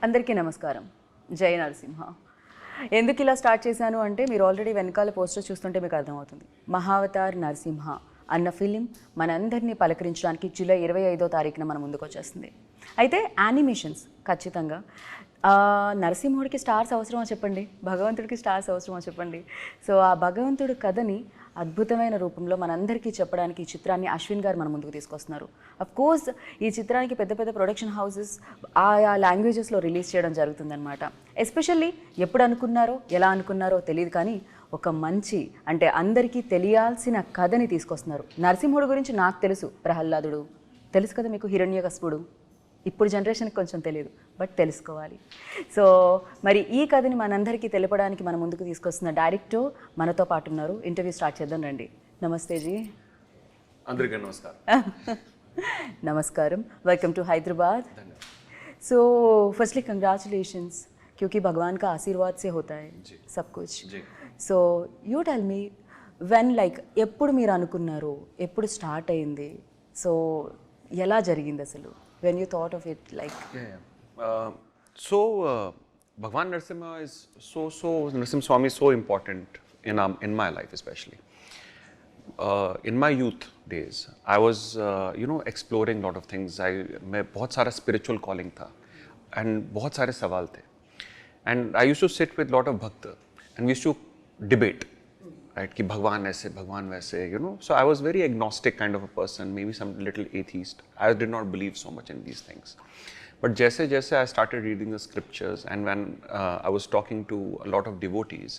అందరికీ నమస్కారం. జై నరసింహ. ఎందుకు ఇలా స్టార్ట్ చేశాను అంటే మీరు ఆల్రెడీ వెనకాల పోస్టర్ చూస్తుంటే మీకు అర్థమవుతుంది. మహావతార్ నరసింహ అన్న ఫిలిం మనందరినీ పలకరించడానికి జూలై 25వ తారీఖున మన ముందుకు వచ్చేస్తుంది. అయితే యానిమేషన్స్ ఖచ్చితంగా నరసింహుడికి స్టార్స్ అవసరమా చెప్పండి, భగవంతుడికి స్టార్స్ అవసరమా చెప్పండి. సో ఆ భగవంతుడి కథని అద్భుతమైన రూపంలో మనందరికీ చెప్పడానికి ఈ చిత్రాన్ని అశ్విన్ గారు మన ముందుకు తీసుకొస్తున్నారు. కోర్స్ ఈ చిత్రానికి పెద్ద పెద్ద ప్రొడక్షన్ హౌసెస్ ఆయా లాంగ్వేజెస్లో రిలీజ్ చేయడం జరుగుతుందన్నమాట. ఎస్పెషల్లీ ఎప్పుడు అనుకున్నారో ఎలా అనుకున్నారో తెలియదు, కానీ ఒక మంచి అంటే అందరికీ తెలియాల్సిన కథని తీసుకొస్తున్నారు. నరసింహుడు గురించి నాకు తెలుసు, ప్రహ్లాదుడు తెలుసు కదా మీకు, హిరణ్యకశిపుడు. ఇప్పుడు జనరేషన్కి కొంచెం తెలియదు, బట్ తెలుసుకోవాలి. సో మరి ఈ కథని మనందరికీ తెలపడానికి మన ముందుకు తీసుకొస్తున్న డైరెక్టర్ మనతో పాటు ఉన్నారు. ఇంటర్వ్యూ స్టార్ట్ చేద్దాం రండి. నమస్తే జీ. అందరికీ నమస్కారం. नमस्कारम, welcome to Hyderabad. So firstly congratulations, क्योंकि भगवान का आशीर्वाद से होता है सब कुछ. So you tell me when like ఎప్పుడు మీరు అనుకున్నారు, ఎప్పుడు స్టార్ట్ అయ్యింది, సో ఎలా జరిగింది అసలు, when you thought of it like Bhagwan Narsimha is Narsimha Swami is so important in my life, especially in my youth days. I was exploring lot of things. मैं बहुत सारा spiritual calling था and बहुत सारे सवाल थे, and I used to sit with lot of bhakt and we used to debate, right, कि भगवान ऐसे भगवान वैसे, so I was very agnostic kind of a person, maybe some little atheist. I did not believe so much in these things, but जैसे जैसे I started reading the scriptures and when I was talking to a lot of devotees,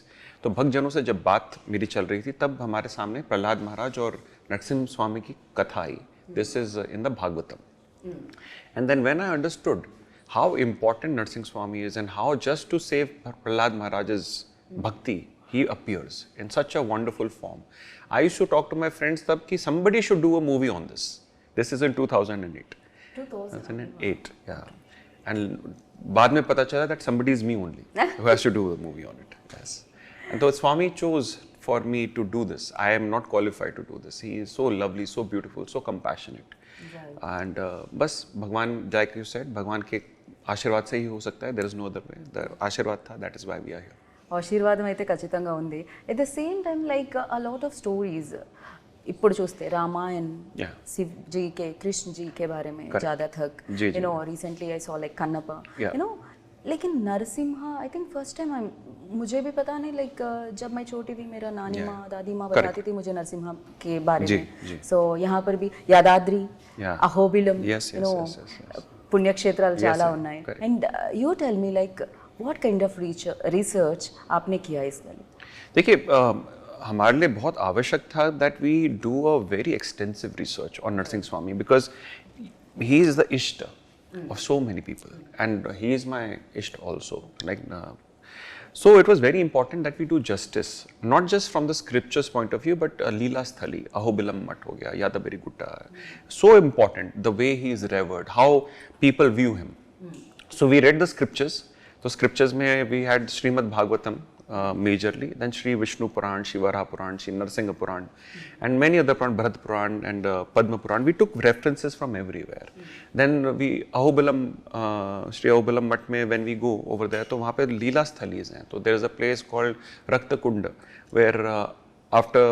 तो भक्तजनों से जब बात मेरी चल रही थी तब हमारे सामने प्रहलाद महाराज और नरसिम्हा स्वामी की कथा आई. This is in the Bhagavatam. And then when I understood how important Narsimha Swami is and how just to save Prahlad Maharaj's bhakti he appears in such a wonderful form. I used to talk to my friends tab ki somebody should do a movie on this. This is in 2008. 2008, yeah. And baad mein pata chala that somebody is me only who has to do a movie on it. Yes. And so Swami chose for me to do this. I am not qualified to do this. He is so lovely, so beautiful, so compassionate. Right. And bas Bhagwan, like you said, Bhagwan ke आशीर्वाद से ही हो सकता है. There is no other way. The आशीर्वाद था. That is why we are here. ఆశీర్వాదం అయితే ఖచ్చితంగా ఉంది. At the same time like a lot of stories ఇప్పుడు చూస్తే रामायण, शिव जी के, कृष्ण जी के बारे में ज़्यादा थक, recently I saw like Kannappa, लेकिन Narasimha I think first time मुझे भी पता नहीं, लाइक जब मैं छोटी थी मेरा नानी माँ दादी माँ बताती थी मुझे नरसिम्हा के बारे में. सो यहाँ पर भी यादाद्री, अहोबिलम, పుణ్యక్షేత్రాలు చాలా ఉన్నాయి. And you tell me like what kind of research आपने किया इसके लिए? देखिए हमारे लिए बहुत आवश्यक था that we do a very extensive research on Narsimha Swami because he is the ishta of so many people and he is my ishta also. So it was very important that we do justice, not just from the scriptures point of view, but Leela Sthali, Ahobilam Mat ho gaya, Yadabari Gutta. So important, the way he is revered, how people view him. So we read the scriptures. So scriptures mein we had Srimad Bhagavatam majorly, then Shri Vishnu Puran, Shivara Puran, Shri Narsingha Puran, and many other Puran, Bharat Puran and Padma Puran. We took references from everywhere. Then we Ahobilam, Shri Ahobilam Mat mein when we go over there, to wahan pe Leela Sthalis hain. So there is a place called Rakta Kunda where after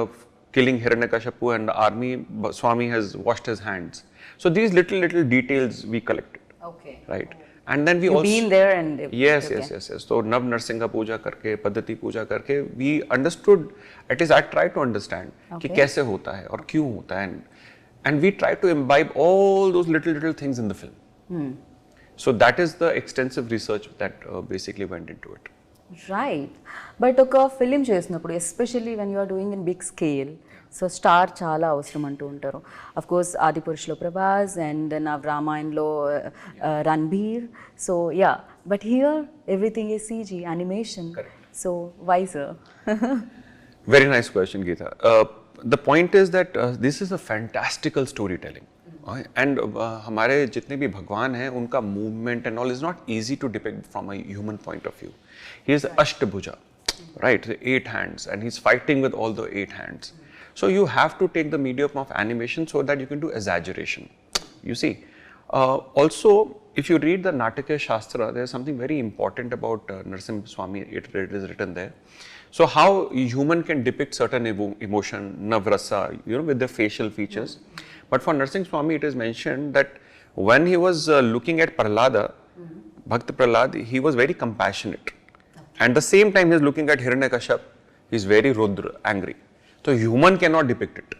killing Hiranyakashipu and the army, Swami has washed his hands. So these little details we collected. Okay. Right. And then we also been there and yes. So Nav Narsingha Puja karke, Paddhati Puja karke, we understood, at least I tried to understand कि कैसे होता है और क्यों होता है, and we tried to imbibe all those little things in the film. So that is the extensive research that basically went into it. Right. But ఒక film చేసినప్పుడు especially when you are doing in big scale, so star చాలా అవసరం అంటూ ఉంటారు. Of course ఆదిపురుషులో Prabhas and నా రామాయణలో Ranbir. So yeah, but here everything is CG animation. So why sir? Very nice question, Geeta. The point is that this is a fantastical storytelling. And हमारे जितने भी भगवान हैं उनका movement and all is not easy to depict from a human point of view. He is Ashtabhuja, right? 8 hands, and he's fighting with all the 8 hands. So you have to take the medium of animation so that you can do exaggeration. You see, also if you read the Natakya Shastra, there's something very important about Narsimha Swami. It is written there. So how human can depict certain emotion, navrasa, with the facial features. But for Narsimha Swami, it is mentioned that when he was looking at Prahlada, Bhakta Prahlad, he was very compassionate. And the same time he is looking at Hiranyakashap, he is very Rudra, angry. So human cannot depict it.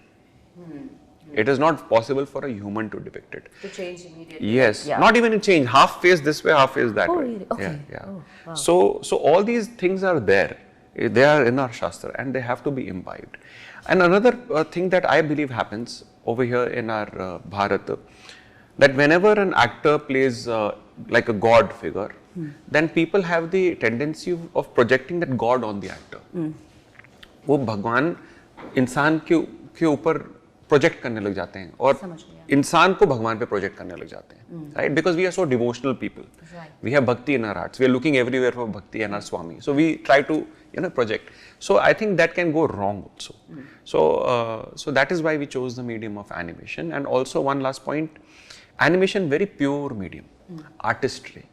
It is not possible for a human to depict it. To change immediately. Yes, not even in change. Half face this way, half face that way. Really? Okay. Yeah. Oh, wow. So all these things are there. They are in our Shastra and they have to be imbibed. And another thing that I believe happens over here in our Bharat, that whenever an actor plays like a god figure, then people have the tendency of projecting that god on the actor. वो भगवान इंसान के ऊपर project करने लग जाते हैं और इंसान को भगवान पे प्रोजेक्ट करने लग जाते हैं, right? Because we are so devotional people, we have bhakti in our hearts, we are looking everywhere for bhakti and our swami, so we try to project. So I think that can go wrong also. So that is why we chose the medium of animation. And also one last point, animation very pure medium, artistry.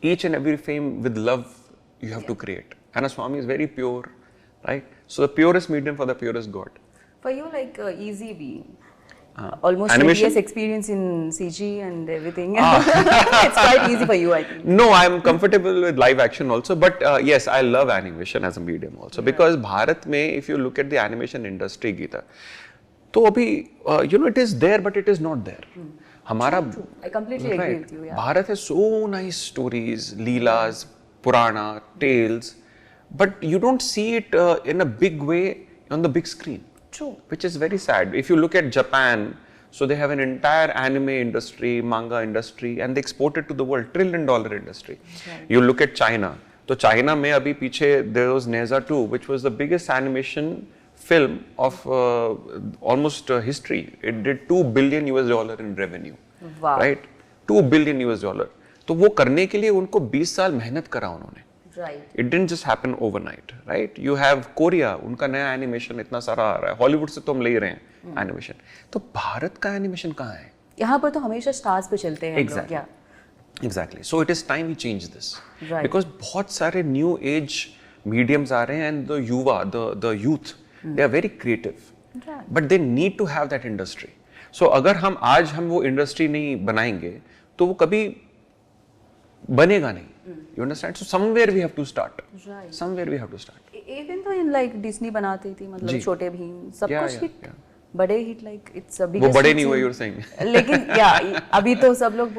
Each and every frame with love you have to create. And a Swami is very pure, right? So the purest medium for the purest God. For you, like easy being. Almost 20 animation? years experience in CG and everything. It's quite easy for you, I think. No, I'm comfortable with live action also, but yes, I love animation as a medium also, because Bharat mein, if you look at the animation industry, Geeta, तो अभी it is there, but it is not there. हमारा True. I completely agree with you. Yeah. Bharat has so nice stories, leelas, Purana, tales, but you don't see it in a big way on the big screen. True. Which is very sad. If you look at Japan, so they have an entire anime industry, manga industry, and they export it to the world, $1 trillion industry. Right. You look at China, so China mein abhi piche there was Neza 2, which was the biggest animation film of almost history. It did $2 billion in revenue. Wow. Right? $2 billion. तो वो करने के लिए उनको 20 साल मेहनत करा उन्होंने. Right. It didn't just happen overnight, right? You have Korea, उनका नया एनिमेशन इतना सारा आ रहा है. हॉलीवुड से तो हम ले ही रहे हैं एनिमेशन. तो भारत का एनिमेशन कहाँ है? यहाँ पर तो हमेशा स्टार्स पे चलते हैं लोग. Yeah. Exactly. So it is time we change this. Right. Because बहुत सारे new age mediums आ रहे हैं and the युवा, the youth, they are very creative. Right. But they need to have that industry. So अगर हम आज हम वो इंडस्ट्री नहीं बनाएंगे तो वो कभी बनेगा नहीं. You understand? So somewhere we have to start. Right. Somewhere we have to start. Even though in like Disney बनाती थी, मतलब छोटे भीम, सब कुछ हिट, बड़े hit, like it's a biggest. वो बड़े नहीं हुए, you're saying. लेकिन अभी तो सब लोग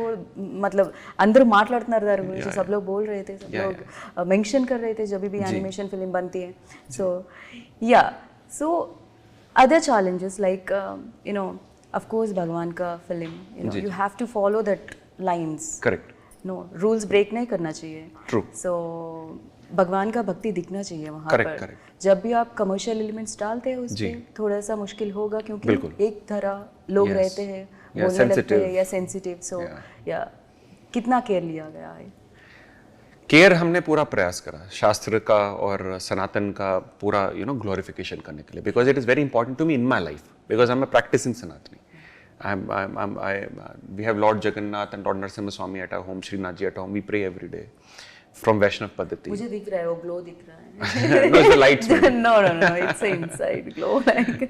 मतलब अंदर माట్లాడుతున్నారు गुరించి सब लोग बोल रहे थे, सब लोग मेंशन कर रहे थे जब भी एनिमेशन फिल्म बनती है. So other challenges like of course भगवान का film, you have to follow that lines. Correct. No, rules break नहीं करना चाहिए. True. So भगवान का भक्ति दिखना चाहिए वहाँ Correct, पर. correct. जब भी आप कमर्शियल एलिमेंट्स डालते हैं उसमें थोड़ा सा मुश्किल होगा, क्योंकि एक तरह लोग रहते हैं, बोलने लगते हैं या सेंसिटिव. सो या कितना केयर लिया गया है? केयर हमने पूरा प्रयास करा शास्त्र का और सनातन का पूरा ग्लोरिफिकेशन करने के लिए, because it is very important to me in my life, because I am a practising सनातनी. We have Lord Jagannath and Lord Narsimha Swami at our home, Srinath ji at home. We pray every day from Vaishnav Paddhati. मुझे दिख रहा है, वो glow दिख रहा है. No, it's the lights. No, it's the inside glow. Like.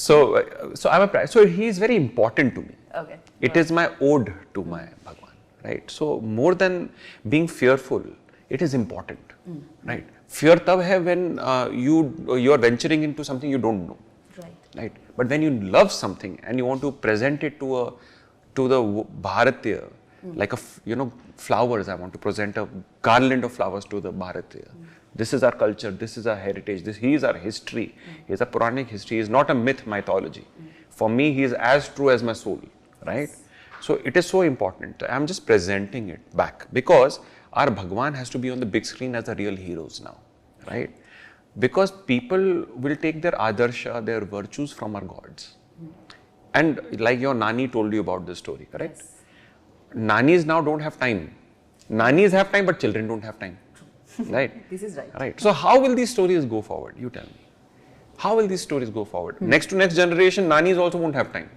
So he is very important to me. Okay. It is my ode to my Bhagwan, right? So more than being fearful, it is important, right? Fear tab hai when you are venturing into something you don't know. Right, but when you love something and you want to present it to the Bharatiya, like flowers, I want to present a garland of flowers to the Bharatiya. This is our culture, this is our heritage, he is our history, he is a Puranic history, he is not a myth, mythology. For me, he is as true as my soul, right? So it is so important. I am just presenting it back because our Bhagwan has to be on the big screen as the real heroes now, right? Because people will take their adarsha, their virtues from our gods. And like your Nani told you about this story, correct? Yes. Nanis now don't have time. Nanis have time, but children don't have time. Right? This is right. Right. So how will these stories go forward? You tell me. How will these stories go forward? Next to next generation, Nanis also won't have time.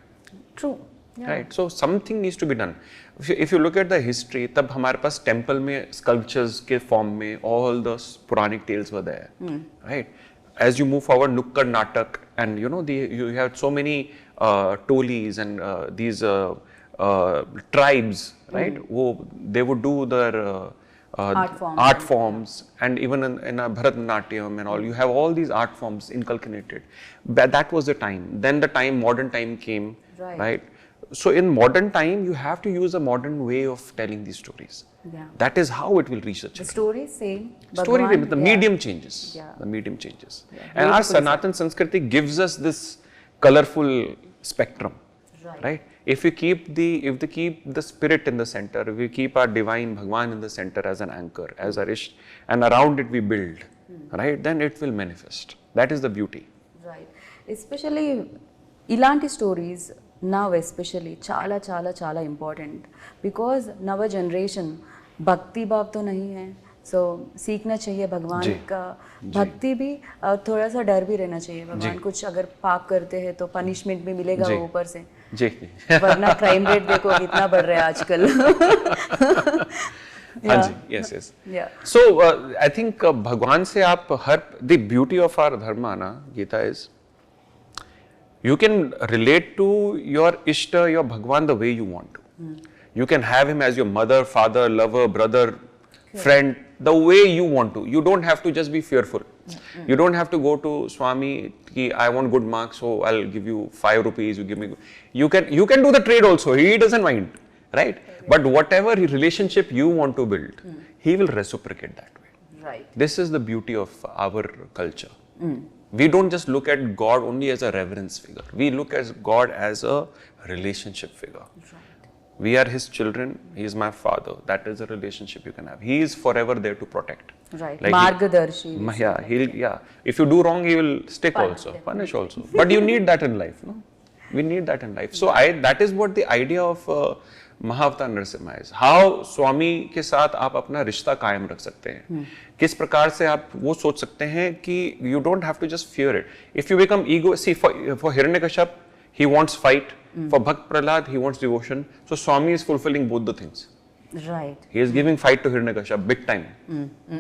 True. right? So something needs to be done. If you look at the history, तब हमारे पास temple में sculptures के form में all the Puranic tales were there, right? As you move forward, Nukkad Natak, and you know you have so many tolis and these tribes, right? They would do their art forms, and even in a Bharatanatyam and all, you have all these art forms inculcated. That was the time. Then the time, modern time came, right? So in modern time, you have to use a modern way of telling these stories. Yeah. That is how it will reach the children. The story same. Story, the medium changes. Yeah. The medium changes. Yeah. And our Sanatan Sanskriti gives us this colorful spectrum, right? If we keep the spirit in the center, if we keep our divine Bhagwan in the center as an anchor, as a rish, and around it we build, right? Then it will manifest. That is the beauty. Right. Especially ilanti stories now especially chala important because now generation भक्ति भाव तो नहीं है, so सीखना चाहिए भगवान का भक्ति भी, और थोड़ा सा डर भी रहना चाहिए। भगवान कुछ अगर पाप करते हैं तो पनिशमेंट भी मिलेगा ऊपर से, वरना क्राइम रेट देखो कितना बढ़ रहा है आजकल। हाँ जी, yes, yes. Yeah. So I think भगवान से आप हर the beauty of our dharma ना Gita is you can relate to your Ishta, your Bhagwan the way you want to. You can have him as your mother, father, lover, brother, friend, the way you want to. You don't have to just be fearful. You don't have to go to Swami, ki, I want good marks, so I'll give you 5 rupees, you give me. You can do the trade also, he doesn't mind, right? But whatever relationship you want to build, he will reciprocate that way. Right. This is the beauty of our culture. We don't just look at God only as a reverence figure. We look at God as a relationship figure. Right. We are his children. He is my father. That is a relationship you can have. He is forever there to protect. Right. Like Margadarshi. Yeah. If you do wrong, he will stick also, punish also. But you need that in life, no? We need that in life. So that is what the idea of Mahavatar Narsimha is. How Swami के साथ आप अपना रिश्ता कायम रख सकते हैं, किस प्रकार से आप वो सोच सकते हैं कि you don't have to just fear it. If you become ego, see for Hiranyakashyap, he wants fight. For Bhakt Prahlad, he wants devotion. So Swami is fulfilling both the things. Right. He is giving fight to Hiranyakashyap big time,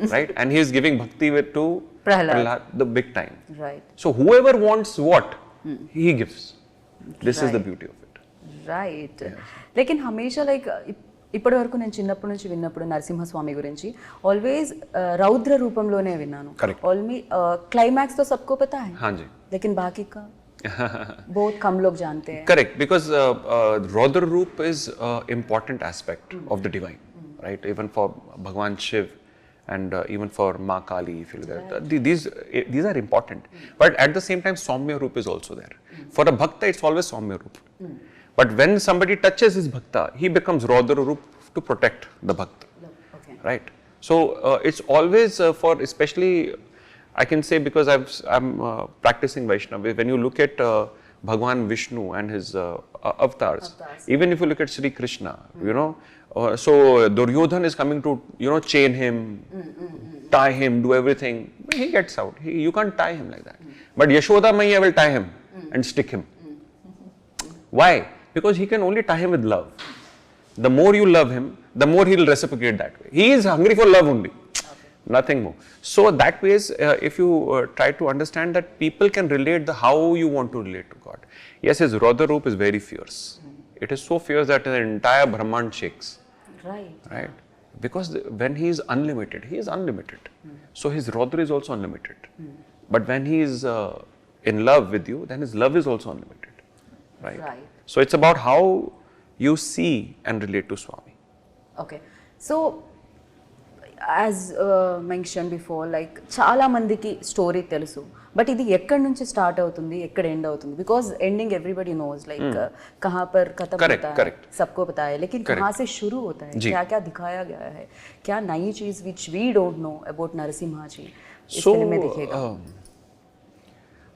right? And he is giving bhakti to Prahlad the big time. Right. So whoever wants what, he gives. This is the beauty of it. Right. लेकिन हमेशा like ఇప్పటి వరకు నేను చిన్నప్పటి నుంచి విన్నప్పుడు నరసింహస్వామి గురించి always రౌద్ర రూపంలోనే విన్నాను. ఆల్మీ క్లైమాక్స్ तो सबको पता है. हाँ जी. लेकिन बाकी का बहुत कम लोग जानते हैं. Correct, because Raudra Roop is important aspect of the divine, right? Even for Bhagwan Shiv and even for Ma Kali, if you look at that, these are important. But at the same time, Saumya Roop is also there. For a Bhakta, it's always Saumya Roop. But when somebody touches his Bhakta, he becomes Raudra Roop to protect the Bhakta, right? So it's always for, especially I can say because I'm practicing Vaishnava, when you look at Bhagwan Vishnu and his avatars, even if you look at Sri Krishna, you know, so Duryodhan is coming to, you know, chain him, tie him, do everything. He gets out. You can't tie him like that. But Yashoda Maiya will tie him and stick him. Why? Because he can only tie him with love. The more you love him, the more he will reciprocate that way. He is hungry for love only. Nothing more. So that way, if you try to understand that people can relate how you want to relate to God. Yes, his Raudra Roop is very fierce. It is so fierce that the entire Brahman shakes. Right. Right. Because when he is unlimited, he is unlimited. So his Raudra is also unlimited. But when he is in love with you, then his love is also unlimited. Right. So it's about how you see and relate to Swami. Okay. So as mentioned before, like చాలా మందికి story తెలుసు, but ఇది ఎక్కడి నుంచి start అవుతుంది, ఎక్కడ end అవుతుంది? Because ending ఎవ్रीबॉडी knows, like कहाँ पर खत्म होता है सबको पता है, लेकिन कहाँ से शुरू होता है, क्या क्या दिखाया गया है, क्या नई चीज which we don't know about Narasimha ji इस फिल्म में दिखेगा?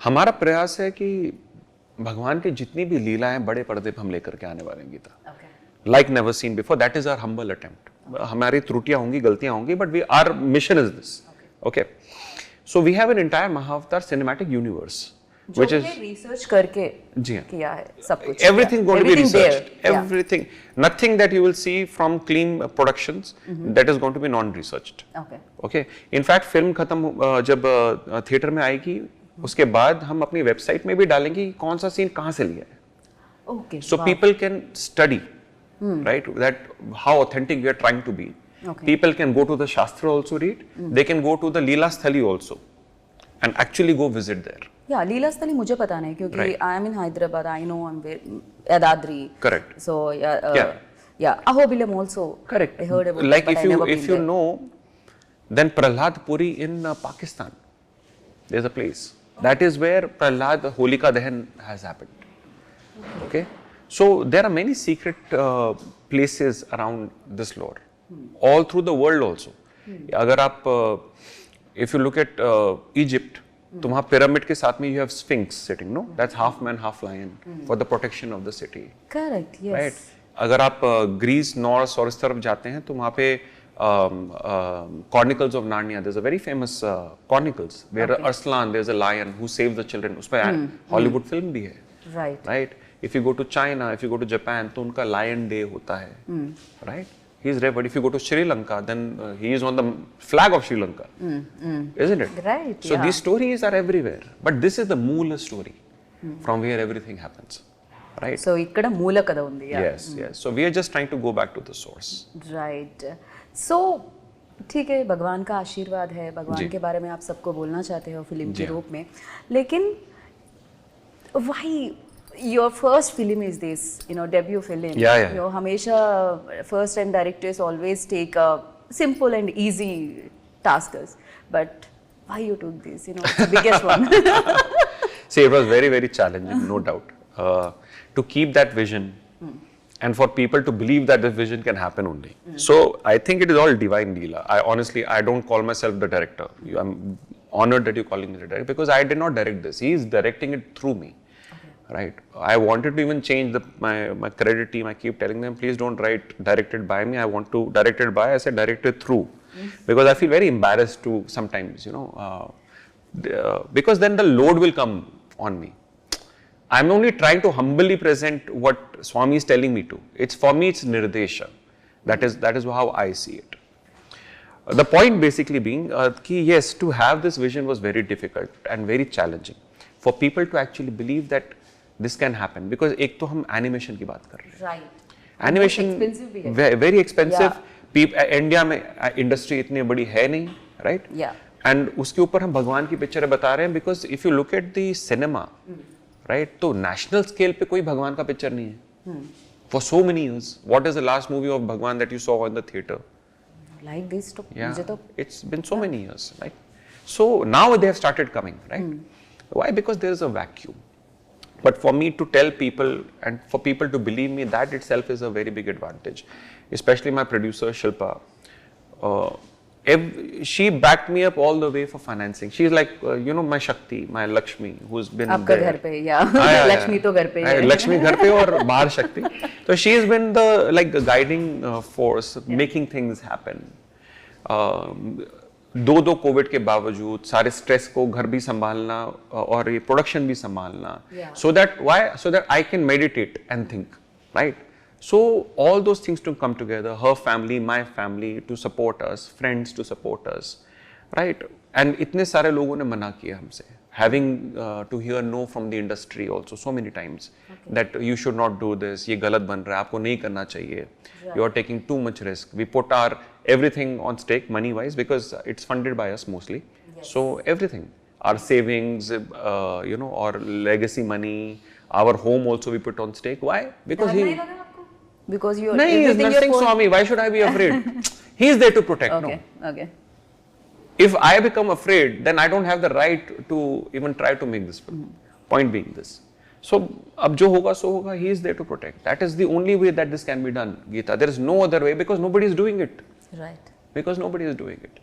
हमारा प्रयास है कि भगवान की जितनी भी लीलाएं बड़े पर्दे पर हम लेकर के आने वाले हैं Gita, like never seen before. That is our humble attempt. हमारी त्रुटियां होंगी, गलतियां होंगी, but our mission is this. Okay. So we have an entire Mahavatar cinematic universe which is research करके जी हाँ, किया है सब कुछ everything going to be researched, there, everything, nothing that you will see from clean productions that is going to be non-researched. Okay, in fact film खत्म जब theatre में आएगी उसके बाद हम अपनी वेबसाइट में भी डालेंगे कि कौन सा सीन कहाँ से लिया है. Okay, so people can study right that how authentic we are trying to be. People can go to the Shastra also read, they can go to the Leela Sthali also and actually go visit there. Yeah, Leela Sthali मुझे पता नहीं क्योंकि I am in Hyderabad, I know I'm Yadadri. Correct. So yeah, Ahobilam also. Correct. I heard about like it, but if you know, then Prahlad Puri in Pakistan, there's a place that is where Prahlad Holika Dahan has happened. Okay, so there are many secret places around this lore, all through the world also. अगर आप if you look at Egypt, तो वहाँ pyramid के साथ में you have Sphinx sitting, no? That's half man, half lion for the protection of the city. Correct, yes. Right? अगर आप Greece, Norse और इस तरफ जाते हैं तो वहाँ पे Chronicles of Narnia, there's a very famous Chronicles where Arslan, there's a lion who saves the children. उस पे Hollywood film भी है. Right. Right? If you go to China, if you go to Japan, तो उनका Lion Day होता है. Right? He's revered. If you go to Sri Lanka, then he is on the flag of Sri Lanka, isn't it? Right. So these stories are everywhere, but this is the Moola story, from where everything happens, right? So ikkada moola kada undi. Yes, yes. So we are just trying to go back to the source. Right. So ठीक है, भगवान का आशीर्वाद है, भगवान के बारे में आप सबको बोलना चाहते हो फिल्म के रूप में, लेकिन why your first film is this, debut film. Yeah. हमेशा first time directors always take a simple and easy tasks, but why you took this, it's the biggest one. See, it was very, very challenging, no doubt, to keep that vision and for people to believe that this vision can happen only. So I think it is all divine Leela. I don't call myself the director. I'm honored that you're calling me the director because I did not direct this. He is directing it through me. Right. I wanted to even change my credit team. I keep telling them, please don't write directed by me. I want to directed by. I said directed through, because I feel very embarrassed to sometimes, because then the load will come on me. I'm only trying to humbly present what Swami is telling me to. For me, it's nirdesha. That is how I see it. The point basically being, yes, to have this vision was very difficult and very challenging for people to actually believe that this can happen, because एक तो हम animation की बात कर रहे हैं. Right. Animation very expensive. India में industry इतनी बड़ी है नहीं, right? Yeah. And उसके ऊपर हम भगवान की पिक्चरें बता रहे हैं, because if you look at the cinema, right? तो national scale पे कोई भगवान का पिक्चर नहीं है. For so many years, what is the last movie of Bhagwan that you saw in the theater? Like this, to yeah, it's been so many years, right? So now they have started coming, right? Why? Because there is a vacuum. But for me to tell people and for people to believe me, that itself is a very big advantage. Especially my producer Shilpa. She backed me up all the way for financing. She's like, my Shakti, my Lakshmi, who's been आपका there. घर पे, yeah. Lakshmi तो घर पे है. Lakshmi घर पे और बाहर Shakti. So she's been the guiding force, making things happen. दो कोविड के बावजूद सारे स्ट्रेस को घर भी संभालना और ये प्रोडक्शन भी संभालना, so that I can meditate and think, right? So all those things to come together, her family, my family to support us, friends to support us, right? And इतने सारे लोगों ने मना किया हमसे, having to hear no from the industry also so many times, that you should not do this, ये गलत बन रहा है, आपको नहीं करना चाहिए, you are taking too much risk. We put our everything on stake money wise, because it's funded by us mostly. So everything, our savings, or legacy money, our home also we put on stake. Why? Because because you no, he is Narsingh Swami. Why should I be afraid? He is there to protect. Okay. If I become afraid, then I don't have the right to even try to make this film. Point being this. So, अब जो होगा सो होगा. He is there to protect. That is the only way that this can be done, Geeta. There is no other way, because nobody is doing it. Right. Because nobody is doing it.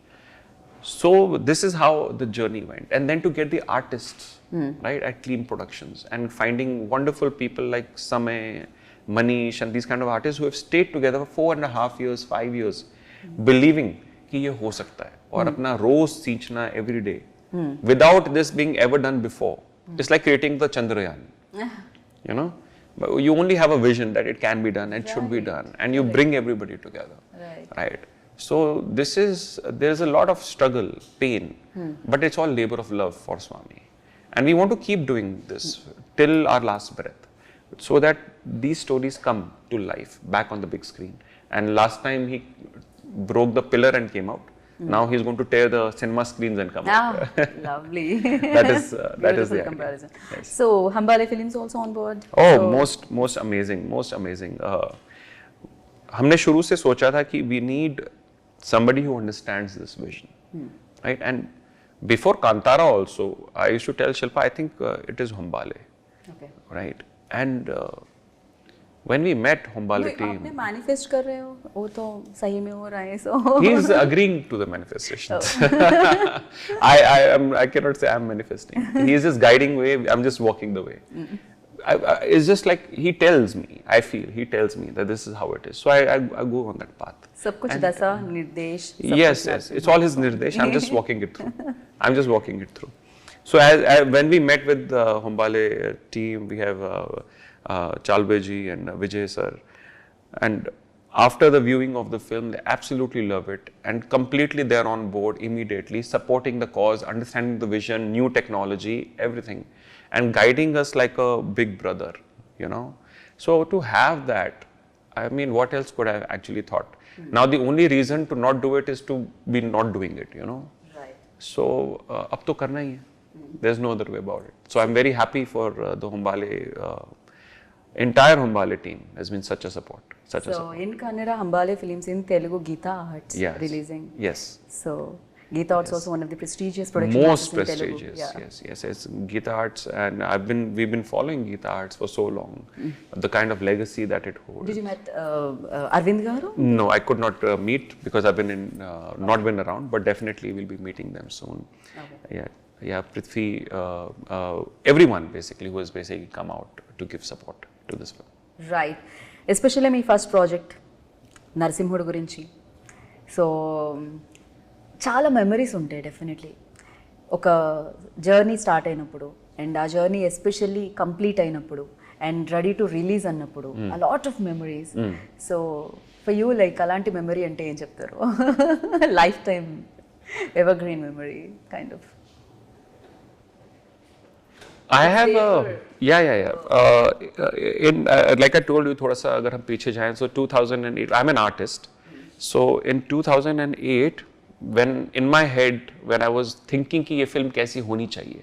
So this is how the journey went. And then to get the artists, right, at Clean Productions, and finding wonderful people like Samay, Manish, and these kind of artists who have stayed together for 4.5 years, 5 years, believing कि ये हो सकता है और अपना रोज सींचना every day, without this being ever done before. It's like creating the Chandrayaan. You know, but you only have a vision that it can be done and should be done, and you bring everybody together. Right. So there's a lot of struggle, pain, but it's all labor of love for Swami, and we want to keep doing this till our last breath, so that these stories come to life back on the big screen. And last time he broke the pillar and came out. Now he's going to tear the cinema screens and come out. Lovely. that is the comparison. Yes. So Hambale Films also on board. Oh, so, most amazing. हमने शुरू से सोचा था कि we need somebody who understands this vision, right? And before Kantara also, I used to tell Shilpa, I think it is Hambale, right? And when we met Hambale team, आपने manifest कर रहे हो, वो तो सही में हो रहा है, so. He is agreeing to the manifestations. I cannot say I'm manifesting. He is just guiding way. I'm just walking the way. It's just like he tells me. I feel he tells me that this is how it is. So I go on that path. सब कुछ दशा निर्देश. Yes. It's all his nirdesh. I'm just walking it through. So when we met with the Hambale team, we have Chalbeji and Vijay sir, and after the viewing of the film, they absolutely love it and completely they're on board immediately, supporting the cause, understanding the vision, new technology, everything, and guiding us like a big brother, you know. So to have that, I mean, what else could I have actually thought? Now the only reason to not do it is to be not doing it, you know. Right. So ab to karna hi hai. There's no other way about it. So I'm very happy for the Hambale, entire Hambale team has been such a support. So in Kannada, Hambale Films, in Telugu, Geeta Arts releasing. Yes. So Geeta Arts also one of the prestigious production most houses in prestigious. Telugu. Yes. It's Geeta Arts, and we've been following Geeta Arts for so long. The kind of legacy that it holds. Did you met Arvind Garu? No, I could not meet because I've been not been around, but definitely we'll be meeting them soon. Okay. Yeah, Prithvi, everyone basically who has basically come out to give support to this film. Right. Especially my first project, Narsimhudu gurinchi. So, చాలా memories ఉంటాయి definitely ఒక journey start అయినప్పుడు and ఆ journey especially complete అయినప్పుడు and ready to release అన్నప్పుడు a lot of memories so for you like అలాంటి memory అంటే ఏం చెప్తారు life time ever green memory kind of I have like I told you थोड़ा सा अगर हम पीछे जाएं so 2008 I'm an artist so in 2008 when in my head when I was thinking कि ये फिल्म कैसी होनी चाहिए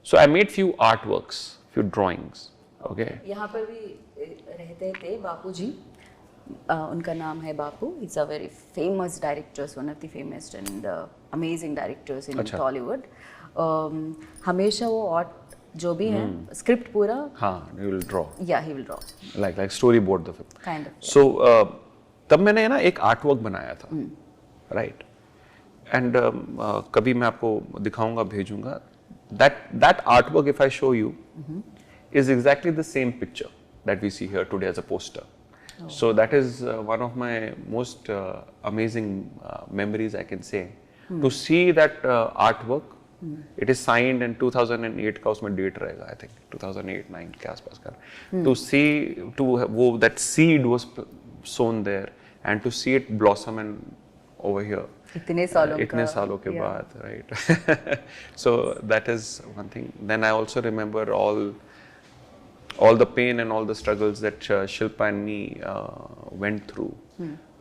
so I made few artworks few drawings okay यहाँ पर भी रहते थे बापू जी उनका नाम है Bapu it's a very famous directors one of the famous and amazing directors in Tollywood हमेशा वो आर्ट जो भी है स्क्रिप्ट पूरा he will draw he will draw like storyboard the film kind of so तब मैंने ना एक आर्टवर्क बनाया था राइट एंड कभी मैं आपको दिखाऊंगा भेजूंगा that artwork if I show you is exactly the same picture that we see here today as a poster so that is one of my most amazing memories I can say to see that artwork it is signed in 2008 का उसमें date रहेगा I think 2008-9 के आसपास का to see वो that seed was sown there and to see it blossom and over here इतने सालों के बाद right so that is one thing then I also remember all the pain and all the struggles that Shilpa and me went through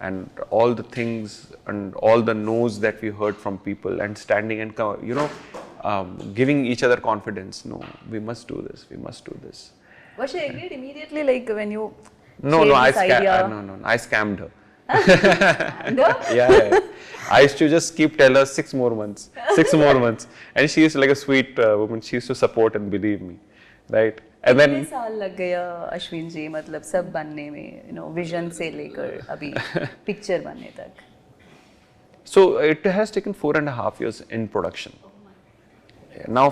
and all the things and all the no's that we heard from people and standing and you know giving each other confidence no we must do this was she agreed immediately like when you no I scammed her yeah I used to just keep tell her 6 more months and she used like a sweet woman she used to support and believe me right and then कितने साल लग गया अश्विन जी मतलब सब बनने में you know vision से लेकर अभी पिक्चर बनने तक so it has taken 4.5 years in production now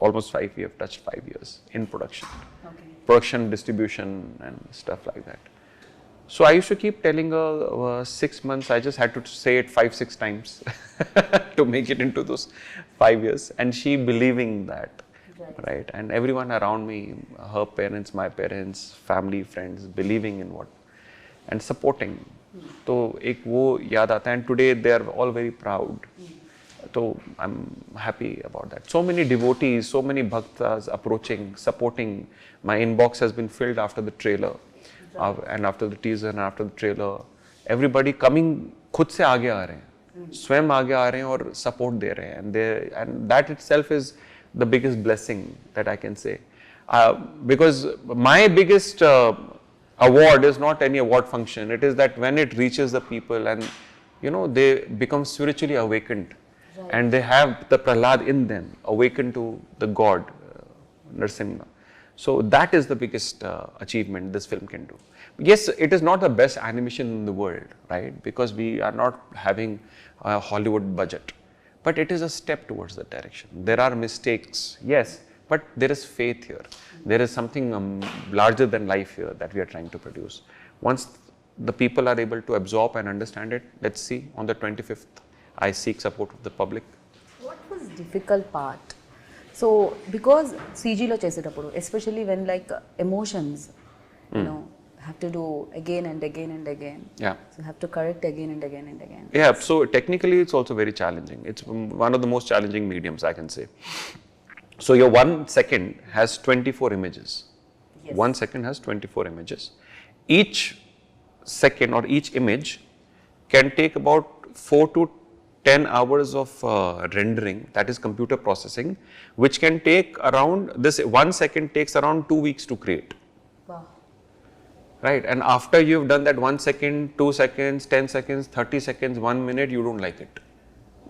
almost 5 we have touched 5 years in production distribution and stuff like that so I used to keep telling her 6 months I just had to say it 5-6 times to make it into those 5 years and she believing that right? And everyone around me, her parents, my parents, family, friends, believing in what and supporting. तो एक वो याद आता है, and today they are all very proud. So I'm happy about that. So many devotees, so many bhaktas approaching, supporting. My inbox has been filled after the trailer, and after the teaser and after the trailer. Everybody coming, खुद से आगे आ रहे हैं, स्वयं आगे आ रहे हैं और support दे रहे हैं, and that itself is the biggest blessing that I can say. Because my biggest award is not any award function. It is that when it reaches the people and they become spiritually awakened. Right. And they have the Prahlad in them, awakened to the God, Narsimha. So that is the biggest achievement this film can do. Yes, it is not the best animation in the world, right? Because we are not having a Hollywood budget. But it is a step towards that direction. There are mistakes, yes, but there is faith here. There is something larger than life here that we are trying to produce. Once the people are able to absorb and understand it, let's see, on the 25th. I seek support of the public. What was difficult part? So because CG lo chesetappudu, especially when like emotions, have to do again and again and again. Yeah. So have to correct again and again and again. Yeah. So technically, it's also very challenging. It's one of the most challenging mediums, I can say. So your 1 second has 24 images. Yes. 1 second has 24 images. Each second or each image can take about 4 to 10 hours of rendering, that is computer processing, which can take around, this 1 second takes around 2 weeks to create. Wow. Right, and after you've done that 1 second, 2 seconds, 10 seconds, 30 seconds, 1 minute, you don't like it.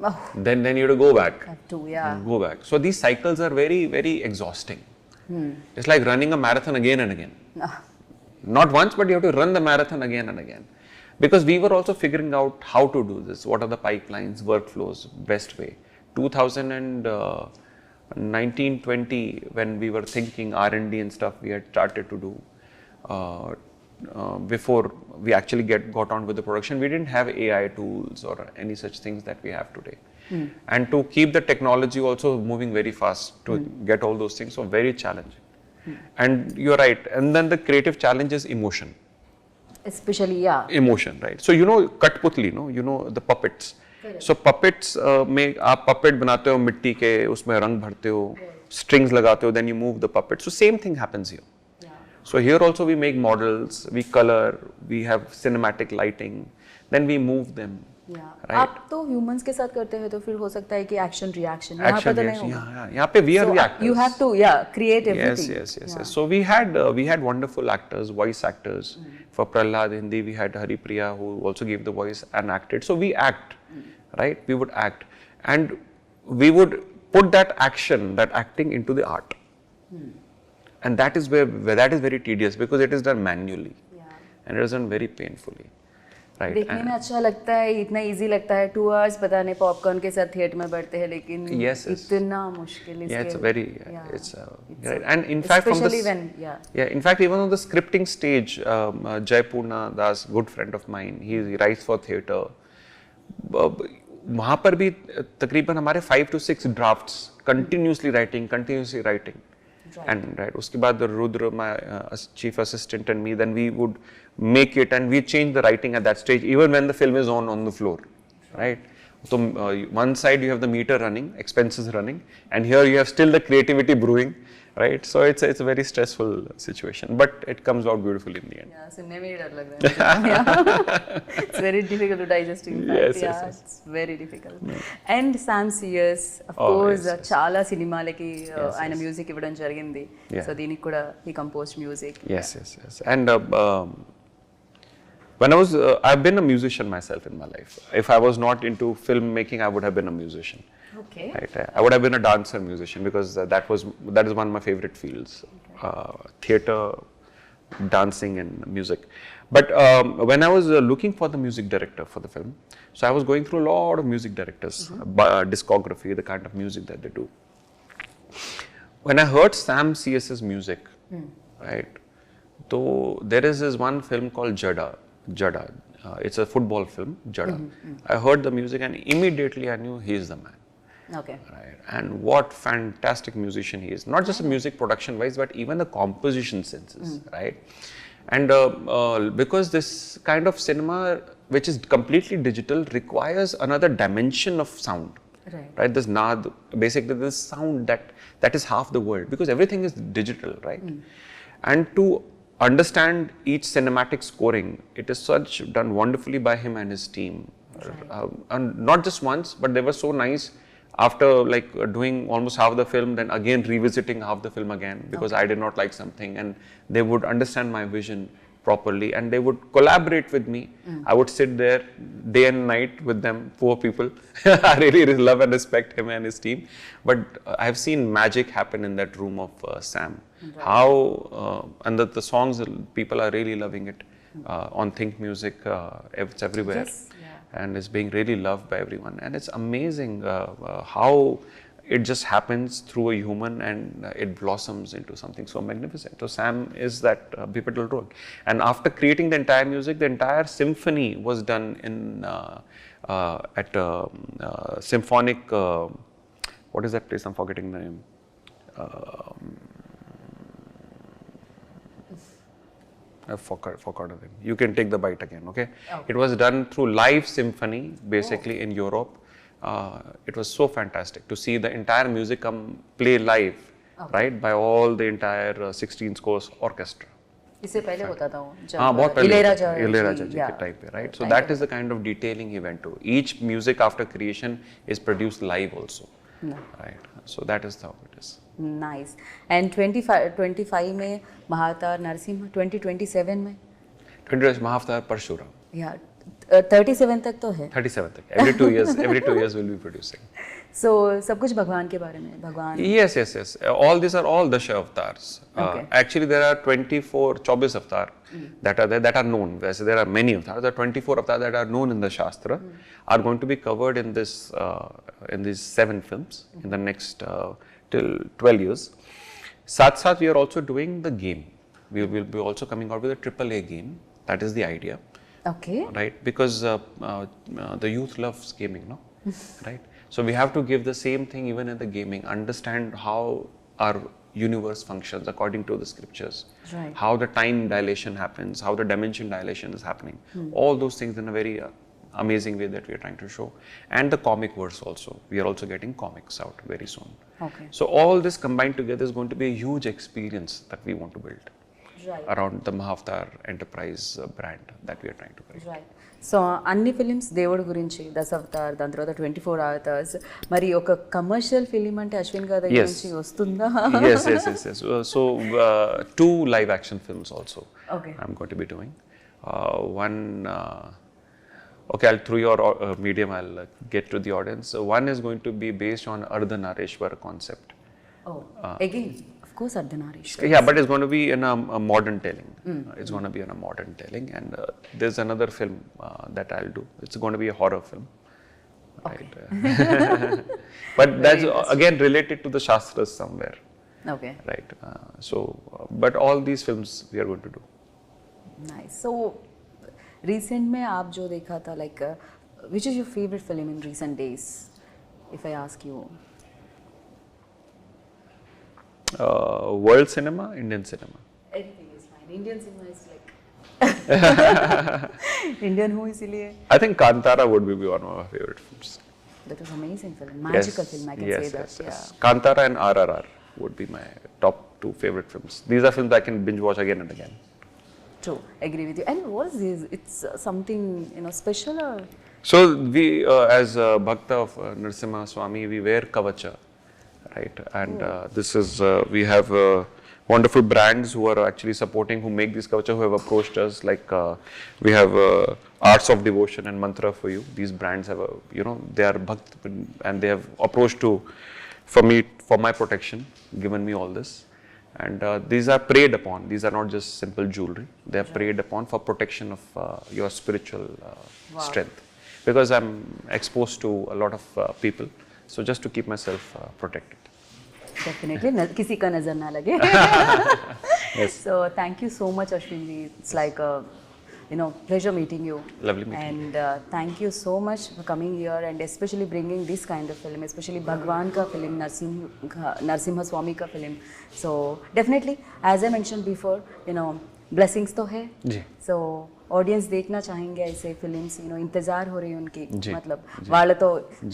Oh. Then you have to go back. Have to, yeah. Go back. So these cycles are very, very exhausting. It's like running a marathon again and again. Not once, but you have to run the marathon again and again. Because we were also figuring out how to do this, what are the pipelines, workflows, best way. 2019-20, when we were thinking R&D and stuff, we had started to do. Before we actually got on with the production, we didn't have AI tools or any such things that we have today. And to keep the technology also moving very fast to get all those things, so very challenging. And you're right. And then the creative challenge is emotion. Especially, yeah. Emotion, right? So Katputli, the puppets. Correct. So puppets में आप puppet बनाते हो मिट्टी के, उसमें रंग भरते हो, strings लगाते हो, then you move the puppet. So same thing happens here. Yeah. So here also we make models, we color, we have cinematic lighting, then we move them. Yeah. Right? आप तो humans के साथ करते हैं तो फिर हो सकता है कि action reaction यहाँ पे तो नहीं होगा. यहाँ पे we are the actors. You have to create everything. Yes. So we had wonderful actors, voice actors. For Prahlad Hindi, we had Hari Priya who also gave the voice and acted. So we act, right? We would act, and we would put that acting into the art, and that is where that is very tedious because it is done manually, and it is done very painfully. Right. देखने में अच्छा लगता है, इतना easy लगता है, 2 hours पता नहीं पॉपकॉर्न के साथ थिएटर में बैठते हैं, लेकिन इतना मुश्किल है. Yeah, it's very, it's right. And in fact, especially when, in fact, even on the scripting stage, Jaipurna Das, good friend of mine, he writes for theatre. वहाँ पर भी तकरीबन हमारे 5 to 6 drafts, continuously writing. And उसके बाद Rudra, my chief assistant, and me, then we would make it and we change the writing at that stage, even when the film is on the floor, right? So one side you have the meter running, expenses running, and here you have still the creativity brewing, right? So it's a very stressful situation, but it comes out beautifully in the end. Yeah, सुनने में ही डर लग रहा है. Yeah. It's very difficult to digest. In fact. Yes. It's very difficult. And Sam CS, of course, చాలా సినిమాలకి ఆయన music ఇవ్వడం జరిగింది. So దీనికి కూడా he composed music. Yes. And when I've been a musician myself in my life. If I was not into filmmaking, I would have been a musician. Okay. Right. I would have been a dancer musician because that is one of my favorite fields. Theatre, dancing and music. But when I was looking for the music director for the film, so I was going through a lot of music directors, discography, the kind of music that they do. When I heard Sam CS's music, right, so there is this one film called Jada. It's a football film, Jada. I heard the music and immediately I knew he is the man. Okay. Right. And what fantastic musician he is. Not just a music production wise, but even the composition senses, right? And because this kind of cinema, which is completely digital, requires another dimension of sound. Right? This naad, basically this sound that is half the world, because everything is digital, right? And to understand each cinematic scoring, it is such done wonderfully by him and his team. And not just once, but they were so nice after like doing almost half the film, then again revisiting half the film again, because I did not like something, and they would understand my vision properly and they would collaborate with me. I would sit there day and night with them, poor people. I really love and respect him and his team. But I have seen magic happen in that room of Sam. How, and the songs, people are really loving it. On Think Music, it's everywhere. And it's being really loved by everyone. And it's amazing how it just happens through a human and it blossoms into something so magnificent. So Sam is that pivotal role. And after creating the entire music, the entire symphony was done in at symphonic, what is that place? I'm forgetting the name. I forgot of him. You can take the bite again, okay? It was done through live symphony, basically in Europe. It was so fantastic to see the entire music come play live, right, by all the entire 16 scores orchestra. इससे पहले होता था वो बहुत जब इलैयाराजा जी के type पे, right? So that is the kind of detailing he went to. Each music after creation is produced live also, right? So that is how it is. Nice. And 25 में महावतार नरसिम्हा, 2027 में 20 Mahavatar Parshuram. Yeah, 37 तक तो है. 37 तक. Every 2 years we'll be producing. So सब कुछ भगवान के बारे में, भगवान. Yes. All these are all Dasha avatars. Actually, there are 24 avatars that are there, that are known. There are many avatars. There are 24 avatars that are known in the Shastra, are going to be covered in this in these 7 films in the next till 12 years. Sath, we are also doing the game. We will be also coming out with a AAA game. That is the idea. Okay. Right, because the youth loves gaming, no? Right. So we have to give the same thing even in the gaming. Understand how our universe functions according to the scriptures. Right. How the time dilation happens, how the dimension dilation is happening. All those things in a very amazing way that we are trying to show. And the comic verse also. We are also getting comics out very soon. Okay. So all this combined together is going to be a huge experience that we want to build. Right. Around the Mahavatar enterprise brand that we are trying to create. Right. So అన్ని films దేవుడి గురించి, దశావతార్, దాని తర్వాత 24 hours, మరి ఒక commercial film అంటే అశ్విన్ గారి దగ్గర నుంచి వస్తుందా? Yes. So 2 live action films also. Okay. I'm going to be doing. One, okay, I'll through your medium, I'll get to the audience. So one is going to be based on Ardhanarishwar concept. Oh, again. Of course, Ardhanarishwar. Yeah, but it's going to be in a modern telling. It's going to be in a modern telling, and there's another film that I'll do. It's going to be a horror film. Okay. Right? But that's again related to the Shastras somewhere. Okay. Right. But all these films we are going to do. Nice. So, recent में आप जो देखा था, like, which is your favorite film in recent days? If I ask you. World cinema, Indian cinema. Anything is fine. Indian cinema is like Indian who इसलिए. I think Kantara would be one of my favorite films. That was amazing film, magical film. I can say that. Yes. Kantara and RRR would be my top 2 favorite films. These are films I can binge watch again and again. True, agree with you. And what is this? It's something special or? So we, as Bhakta of Narsimha Swami, we wear kavacha. Right, and this is we have wonderful brands who are actually supporting, who make these kavacha, who have approached us. Like we have Arts of Devotion and Mantra for You. These brands have they are bhakt and they have approached for my protection, given me all this. And these are preyed upon. These are not just simple jewelry. They are preyed upon for protection of your spiritual strength. Because I'm exposed to a lot of people. So just to keep myself protected. Definitely, किसी का नजर ना लगे. Yes. So thank you so much, Ashwin ji. It's like pleasure meeting you. Lovely meeting And thank you so much for coming here and especially bringing this kind of film, especially Bhagwan ka film, Narsimha Swami ka film. So definitely, as I mentioned before, blessings to hai. जी So audience देखना चाहेंगे ऐसे films इंतजार हो रही है उनकी जी, मतलब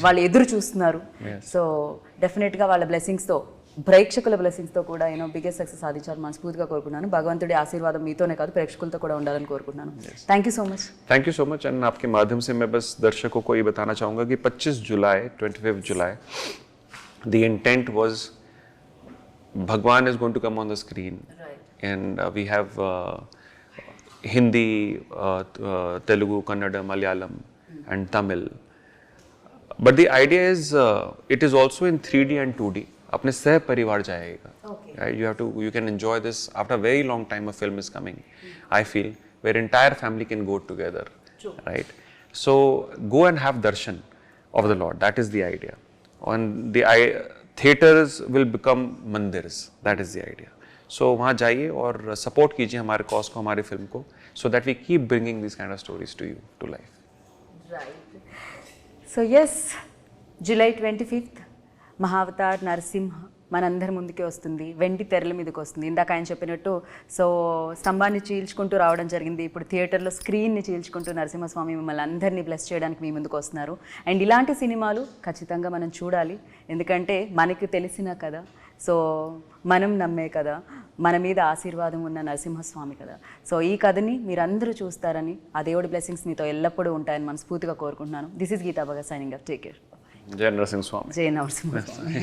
వాళ్ళు ఎదురు చూస్తున్నారు Yes. సో డెఫినెట్గా వాళ్ళ బ్లెస్సింగ్స్తో ప్రేక్షకుల బ్లెస్సింగ్స్తో కూడా బిగ్గెస్ట్ సక్సెస్ సాధించాలని మనస్ఫూర్తిగా కోరుకుంటున్నాను భగవంతుడి ఆశీర్వాదం మీతోనే కాదు ప్రేక్షకులతో కూడా ఉండాలని కోరుకుంటున్నాను thank you so much thank you so much and आपके माध्यम से मैं बस दर्शकों को ये बताना चाहूँगा कि 25 जुलाई 25 जुलाई the intent was Bhagwan is going to come on the screen and we have Hindi, Telugu, Kannada, Malayalam and Tamil. But the idea is it is also in 3D and 2D. अपने सह परिवार जाएगा. Right? You can enjoy this after a very long time. A film is coming. I feel where entire family can go together. Right? So go and have darshan of the Lord. That is the idea. And the theaters will become mandirs. That is the idea. So वहाँ जाइए और support कीजिए हमारे cause को हमारी film को so that we keep bringing these kind of stories to you to life. Right. So yes, July 25th, Mahavatar Narasimha మనందరి ముందుకే వస్తుంది వెండి తెరల మీదకి వస్తుంది ఇందాక ఆయన చెప్పినట్టు సో స్తంభాన్ని చీల్చుకుంటూ రావడం జరిగింది ఇప్పుడు థియేటర్లో స్క్రీన్ని చీల్చుకుంటూ నరసింహస్వామి మిమ్మల్ని అందరినీ బ్లెస్ చేయడానికి మీ ముందుకు వస్తున్నారు అండ్ ఇలాంటి సినిమాలు ఖచ్చితంగా మనం చూడాలి ఎందుకంటే మనకు తెలిసిన కదా సో మనం నమ్మే కదా మన మీద ఆశీర్వాదం ఉన్న నరసింహస్వామి కదా సో ఈ కథని మీరందరూ చూస్తారని ఆ దేవుడి బ్లెస్సింగ్స్ మీతో ఎల్లప్పుడూ ఉంటాయని మనస్ఫూర్తిగా కోరుకుంటున్నాను this is Geeta Bhagat signing off take care జై నరసింహ స్వామి జై నరసింహస్వామి